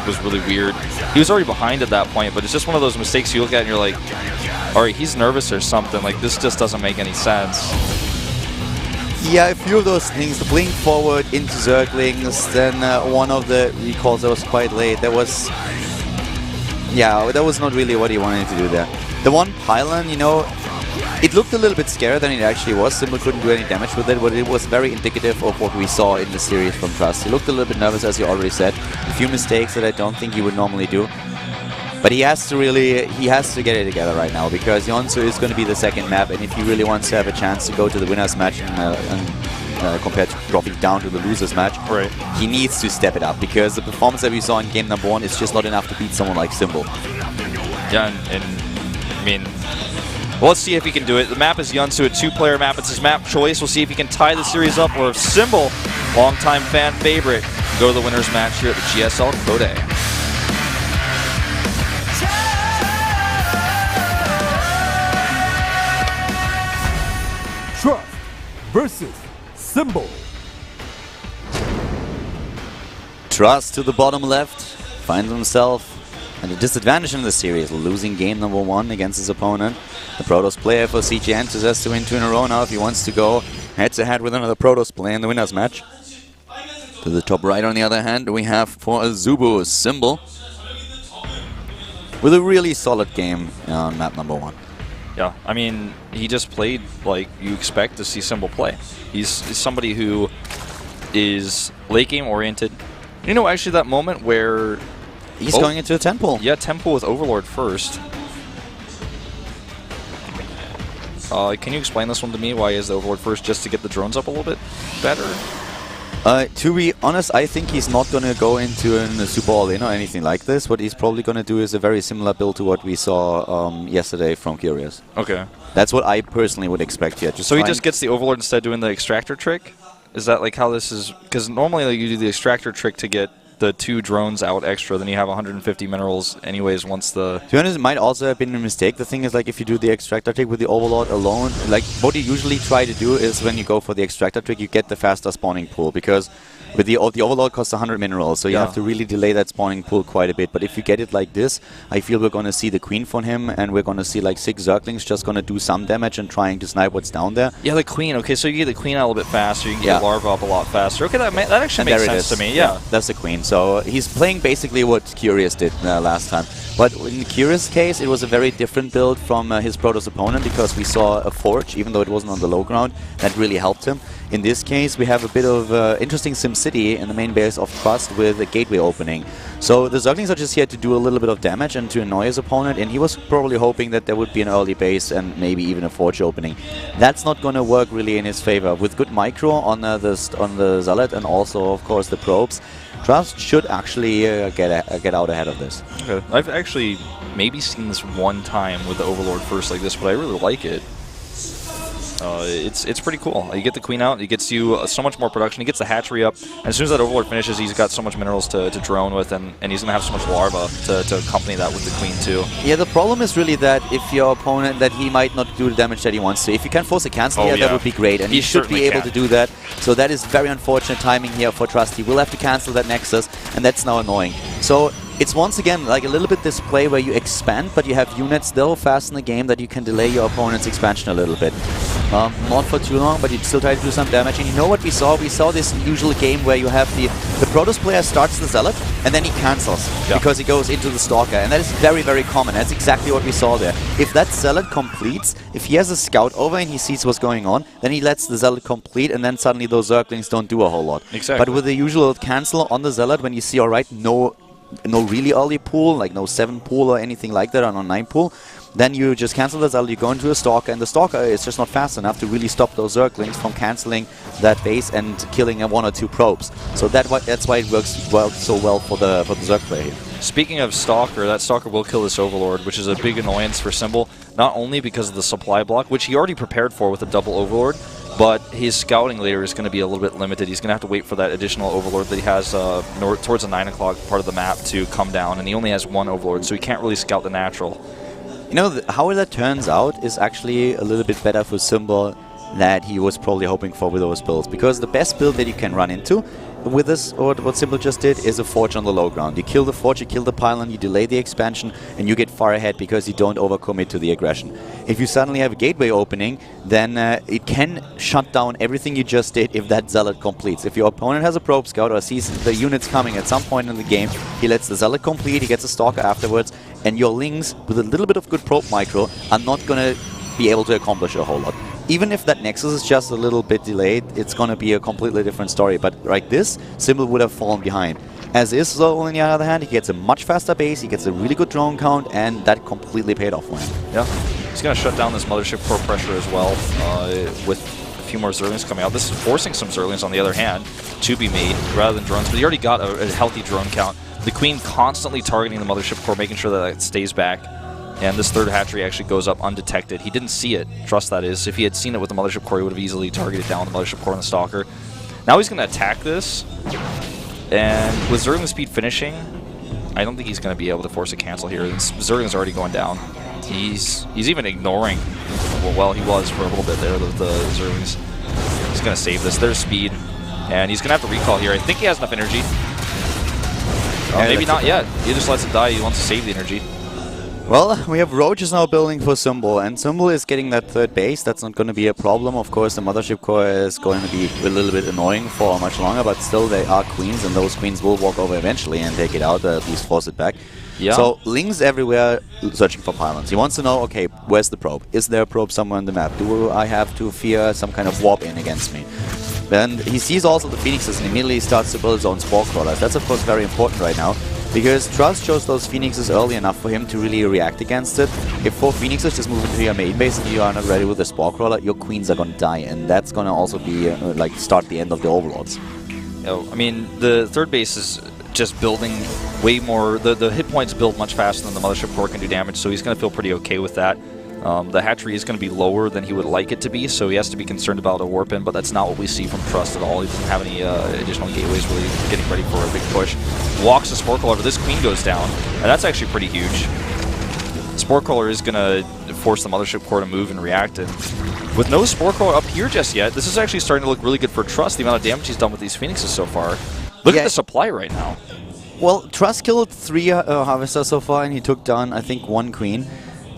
was really weird. He was already behind at that point, but it's just one of those mistakes you look at and you're like, all right, he's nervous or something. Like, this just doesn't make any sense. Yeah, a few of those things. The blink forward into Zerglings, then one of the recalls that was quite late. That was... Yeah, that was not really what he wanted to do there. The one pylon, you know, it looked a little bit scarier than it actually was. Symbol couldn't do any damage with it, but it was very indicative of what we saw in the series from Trust. He looked a little bit nervous, as you already said. A few mistakes that I don't think he would normally do. But he has to get it together right now, because Yonsu is going to be the second map, and if he really wants to have a chance to go to the winner's match and compared to dropping down to the loser's match, right, he needs to step it up, because the performance that we saw in game number 1 is just not enough to beat someone like Symbol. Yeah, and I mean, well, let's see if he can do it. The map is Yunsu, a 2-player map. It's his map choice. We'll see if he can tie the series up, or if Symbol, longtime fan favorite, can go to the winner's match here at the GSL Code A. Trust versus Symbol. Trust to the bottom left finds himself at a disadvantage in the series, losing game number 1 against his opponent. The Protoss player for CGN has to win 2 in a row now if he wants to go head-to-head with another Protoss player in the winner's match. To the top right, on the other hand, we have for Azubu Symbol with a really solid game on map number 1. Yeah, I mean, he just played like you expect to see Symbol play. He's somebody who is late game oriented. You know, actually that moment where he's going into a temple. Yeah, temple with Overlord first. Can you explain this one to me? Why is the Overlord first, just to get the drones up a little bit better? To be honest, I think he's not going to go into a super all-in or anything like this. What he's probably going to do is a very similar build to what we saw yesterday from Curious. Okay. That's what I personally would expect here. So he just gets the Overlord instead of doing the Extractor trick? Is that like how this is? Because normally like, you do the Extractor trick to get the 2 drones out extra, then you have 150 minerals anyways once the... To be honest, it might also have been a mistake. The thing is, like, if you do the Extractor trick with the Overlord alone, like, what you usually try to do is when you go for the Extractor trick, you get the faster spawning pool, because with the Overlord costs 100 minerals, so you have to really delay that spawning pool quite a bit. But if you get it like this, I feel we're going to see the Queen from him, and we're going to see like 6 Zerglings just going to do some damage and trying to snipe what's down there. Yeah, the Queen. Okay, so you get the Queen out a little bit faster, you can get the Larva up a lot faster. Okay, that actually makes sense to me, yeah. That's the Queen. So he's playing basically what Curious did last time. But in Curious' case, it was a very different build from his Protoss opponent, because we saw a Forge, even though it wasn't on the low ground, that really helped him. In this case, we have a bit of interesting SimCity in the main base of Trust with a gateway opening. So the Zerglings are just here to do a little bit of damage and to annoy his opponent, and he was probably hoping that there would be an early base and maybe even a Forge opening. That's not going to work really in his favor. With good micro on the Zealot and also, of course, the probes, Trust should actually get out ahead of this. Okay. I've actually maybe seen this one time with the Overlord first like this, but I really like it. It's pretty cool. You get the Queen out, it gets you so much more production, he gets the hatchery up, and as soon as that Overlord finishes, he's got so much minerals to drone with, and he's going to have so much larva to accompany that with the Queen too. Yeah, the problem is really that if your opponent, that he might not do the damage that he wants to. If you can force a cancel here, that would be great, and he should be able to do that. So that is very unfortunate timing here for Trust. He will have to cancel that Nexus, and that's now annoying. So it's once again like a little bit this play where you expand, but you have units still fast in the game that you can delay your opponent's expansion a little bit. Not for too long, but you still try to do some damage. And you know what we saw? We saw this usual game where you have the Protoss player starts the Zealot, and then he cancels because he goes into the Stalker. And that is very, very common. That's exactly what we saw there. If that Zealot completes, if he has a scout over and he sees what's going on, then he lets the Zealot complete, and then suddenly those Zerglings don't do a whole lot. Exactly. But with the usual cancel on the Zealot, when you see, alright, no really early pool, like no 7 pool or anything like that, or no 9 pool, then you just cancel the Zealot, you go into a Stalker, and the Stalker is just not fast enough to really stop those Zerglings from cancelling that base and killing 1 or 2 probes. So that's why it works so well for the Zerg player here. Speaking of Stalker, that Stalker will kill this Overlord, which is a big annoyance for Symbol, not only because of the supply block, which he already prepared for with a double Overlord, but his scouting later is going to be a little bit limited. He's going to have to wait for that additional Overlord that he has towards the 9 o'clock part of the map to come down, and he only has 1 Overlord, so he can't really scout the natural. You know, how that turns out is actually a little bit better for Symbol that he was probably hoping for with those builds, because the best build that you can run into with this, what Symbol just did, is a forge on the low ground. You kill the forge, you kill the pylon, you delay the expansion, and you get far ahead because you don't overcommit to the aggression. If you suddenly have a gateway opening, then it can shut down everything you just did if that Zealot completes. If your opponent has a Probe Scout or sees the units coming at some point in the game, he lets the Zealot complete, he gets a Stalker afterwards, and your Lings, with a little bit of good Probe Micro, are not going to be able to accomplish a whole lot. Even if that Nexus is just a little bit delayed, it's going to be a completely different story. But like this, Symbol would have fallen behind. As is, though, on the other hand, he gets a much faster base, he gets a really good drone count, and that completely paid off for him. Yeah, he's going to shut down this Mothership Core pressure as well with a few more Zerlings coming out. This is forcing some Zerlings, on the other hand, to be made rather than drones. But he already got a healthy drone count. The Queen constantly targeting the Mothership Core, making sure that it stays back. And this third hatchery actually goes up undetected. He didn't see it, Trust that is. If he had seen it with the Mothership Core, he would have easily targeted down the Mothership Core and the Stalker. Now he's going to attack this. And with Zerling speed finishing, I don't think he's going to be able to force a cancel here. Zerling's already going down. He's even ignoring, well, he was for a little bit there, the Zerlings. He's going to save this. There's speed. And he's going to have to recall here. I think he has enough energy. Maybe not yet. He just lets it die. He wants to save the energy. Well, we have Roaches now building for Symbol, and Symbol is getting that third base. That's not going to be a problem. Of course, the Mothership Core is going to be a little bit annoying for much longer, but still they are queens, and those queens will walk over eventually and take it out, at least force it back. Yeah. So Ling's everywhere searching for pylons. He wants to know, okay, where's the probe? Is there a probe somewhere on the map? Do I have to fear some kind of warp in against me? Then he sees also the Phoenixes and immediately starts to build his own Spore Crawlers. That's of course very important right now, because Trust chose those Phoenixes early enough for him to really react against it. If 4 Phoenixes just move into your main base and you are not ready with the Spore Crawler, your queens are going to die, and that's going to also be like start the end of the Overlords. I mean, the third base is just building way more. The hit points build much faster than the Mothership Core can do damage, so he's going to feel pretty okay with that. The hatchery is going to be lower than he would like it to be, so he has to be concerned about a warp in, but that's not what we see from Trust at all. He doesn't have any additional gateways really getting ready for a big push. Walks the Spore Crawler, this Queen goes down, and that's actually pretty huge. Spore Crawler is going to force the Mothership Core to move and react, and with no Spore Crawler up here just yet, this is actually starting to look really good for Trust, the amount of damage he's done with these Phoenixes so far. Look at the supply right now. Well, Trust killed 3 Harvesters so far, and he took down, I think, 1 Queen.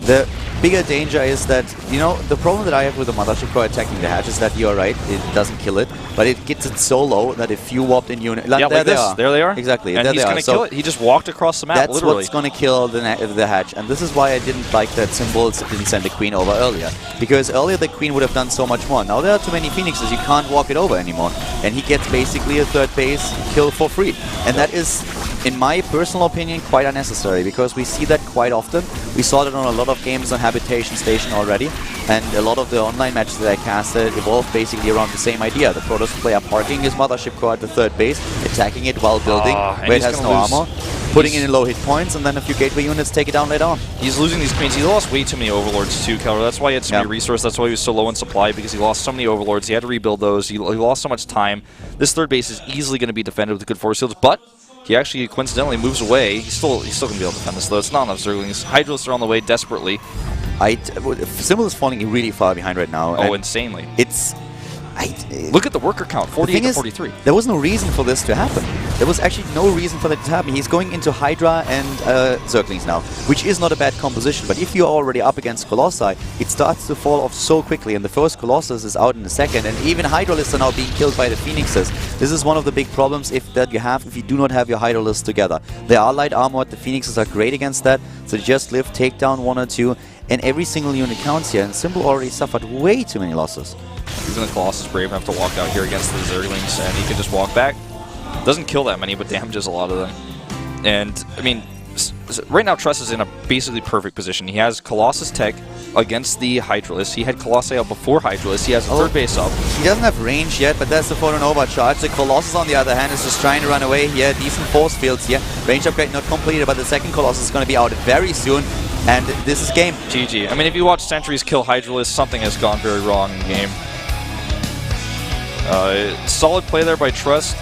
The bigger danger is that, you know, the problem that I have with the Mothership Core attacking the hatch is that you're right, it doesn't kill it, but it gets it so low that if you warped in unit... Yeah, like this. There they are. Exactly. And he's going to kill it. He just walked across the map, that's literally. That's what's going to kill the hatch, and this is why I didn't like that Symbol didn't send the Queen over earlier. Because earlier the Queen would have done so much more. Now there are too many Phoenixes, you can't walk it over anymore. And he gets basically a third base kill for free. And that is, in my personal opinion, quite unnecessary, because we see that quite often. We saw that on a lot of games on Habitation Station already, and a lot of the online matches that I casted evolved basically around the same idea. The Protoss player parking his Mothership Core at the third base, attacking it while building, where it has no armor, putting it in low hit points, and then a few gateway units take it down later on. He's losing these queens. He lost way too many Overlords too, Keller. That's why he had so many resources. That's why he was so low in supply, because he lost so many Overlords. He had to rebuild those. He lost so much time. This third base is easily going to be defended with good force fields, but he actually coincidentally moves away. He's still going to be able to defend this, though. It's not enough Zerglings. Hydros are on the way desperately. Symbol is falling really far behind right now. Oh, insanely. Look at the worker count, 48 to 43. There was no reason for this to happen. There was actually no reason for that to happen. He's going into Hydra and Zerglings now, which is not a bad composition. But if you're already up against Colossi, it starts to fall off so quickly. And the first Colossus is out in a second. And even Hydralisks are now being killed by the Phoenixes. This is one of the big problems if you do not have your Hydralisks together. They are light armored. The Phoenixes are great against that. So just live, take down 1 or 2. And every single unit counts here. And Symbol already suffered way too many losses. He's in the Colossus brave enough to walk out here against the Zerglings, and he can just walk back. Doesn't kill that many, but damages a lot of them. And, I mean, right now Trust is in a basically perfect position. He has Colossus tech against the Hydralisk. He had Colossi out before Hydralisk. He has a third base up. He doesn't have range yet, but that's the photon overcharge. The Colossus, on the other hand, is just trying to run away here. Decent force fields here. Range upgrade not completed, but the second Colossus is going to be out very soon. And this is game. GG. I mean, if you watch Sentries kill Hydralisk, something has gone very wrong in the game. Solid play there by Trust.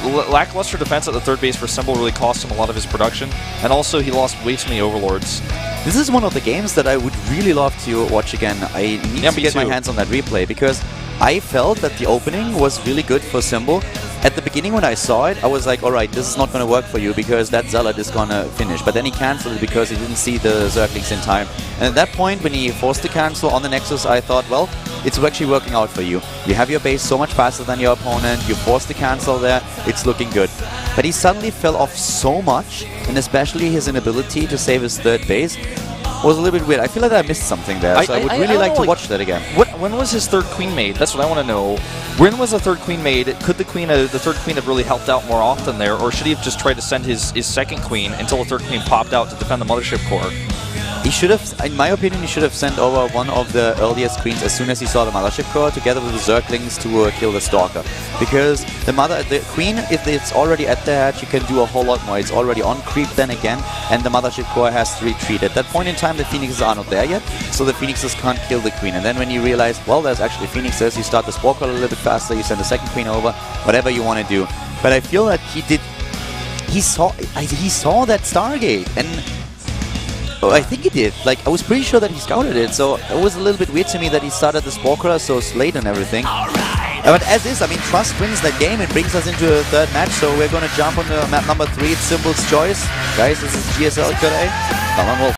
Lackluster defense at the third base for Symbol really cost him a lot of his production. And also, he lost way too many Overlords. This is one of the games that I would really love to watch again. I need to get my hands on that replay, because I felt that the opening was really good for Symbol. At the beginning when I saw it, I was like, alright, this is not going to work for you because that Zealot is going to finish. But then he cancelled it because he didn't see the Zerglings in time. And at that point, when he forced the cancel on the Nexus, I thought, well, it's actually working out for you. You have your base so much faster than your opponent, you forced the cancel there, it's looking good. But he suddenly fell off so much, and especially his inability to save his third base was a little bit weird. I feel like I missed something there, so I would really like to watch that again. When was his third queen made? That's what I want to know. When was the third queen made? Could the third queen have really helped out more often there, or should he have just tried to send his second queen until the third queen popped out to defend the mothership core? He should have, in my opinion, he should have sent over one of the earliest queens as soon as he saw the mothership core together with the Zerglings to kill the Stalker. Because the queen, if it's already at the hatch, you can do a whole lot more. It's already on creep then again, and the mothership core has to retreat. At that point in time, the Phoenixes are not there yet, so the Phoenixes can't kill the queen. And then when you realize, well, there's actually Phoenixes, you start the Spore Coil a little bit faster, you send the second queen over, whatever you want to do. But I feel that he saw that Stargate, and I think he did. Like, I was pretty sure that he scouted it, so it was a little bit weird to me that he started the Spore Coil so late and everything. But as is, I mean, Trust wins that game. It brings us into a third match, so we're going to jump on the map number 3. It's Symbol's Choice. Guys, this is GSL Code S.